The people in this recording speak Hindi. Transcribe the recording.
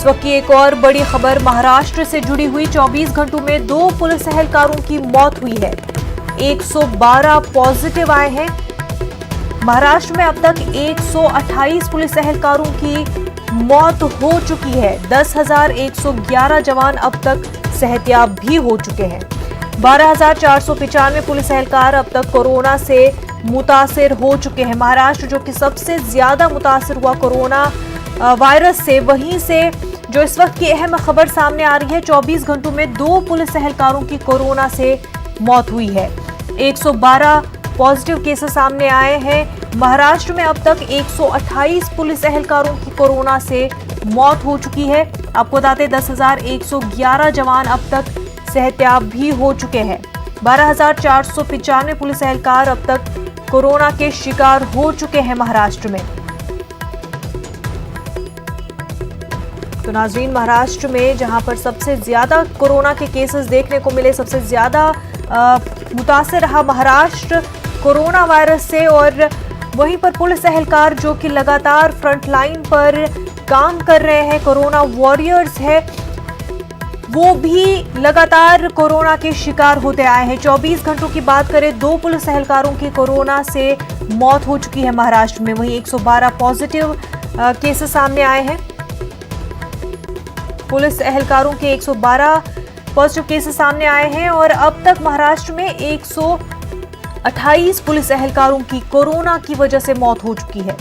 इस वक्त की एक और बड़ी खबर महाराष्ट्र से जुड़ी हुई। 24 घंटों में 2 पुलिस एहलकारों की मौत हुई है। 112 पॉजिटिव आए हैं। महाराष्ट्र में अब तक 128 पुलिस एहलकारों की मौत हो चुकी है। 10,111 जवान अब तक सेहतयाब भी हो चुके हैं। 12,495 पुलिस एहलकार अब तक कोरोना से मुतासिर हो चुके हैं। महाराष्ट्र जो कि सबसे ज्यादा मुतासिर हुआ कोरोना वायरस से, वहीं से जो इस वक्त की अहम खबर सामने आ रही है, 24 घंटों में 2 पुलिस एहलकारों की कोरोना से मौत हुई है। 112 पॉजिटिव केसेस सामने आए हैं। महाराष्ट्र में अब तक 128 पुलिस एहलकारों की कोरोना से मौत हो चुकी है। आपको बताते 10,111 जवान अब तक सेहतयाब भी हो चुके हैं। 12,495 पुलिस एहलकार अब तक कोरोना के शिकार हो चुके हैं महाराष्ट्र में। तो नाजरीन, महाराष्ट्र में जहां पर सबसे ज्यादा कोरोना के केसेस देखने को मिले, सबसे ज्यादा मुतासिर रहा महाराष्ट्र कोरोना वायरस से, और वहीं पर पुलिस एहलकार जो कि लगातार फ्रंट लाइन पर काम कर रहे हैं, कोरोना वॉरियर्स है, वो भी लगातार कोरोना के शिकार होते आए हैं। 24 घंटों की बात करें, 2 पुलिस एहलकारों की कोरोना से मौत हो चुकी है महाराष्ट्र में। वहीं 112 पॉजिटिव केसेस सामने आए हैं। पुलिस एहलकारों के 112 पॉजिटिव केसेस सामने आए हैं और अब तक महाराष्ट्र में 128 पुलिस एहलकारों की कोरोना की वजह से मौत हो चुकी है।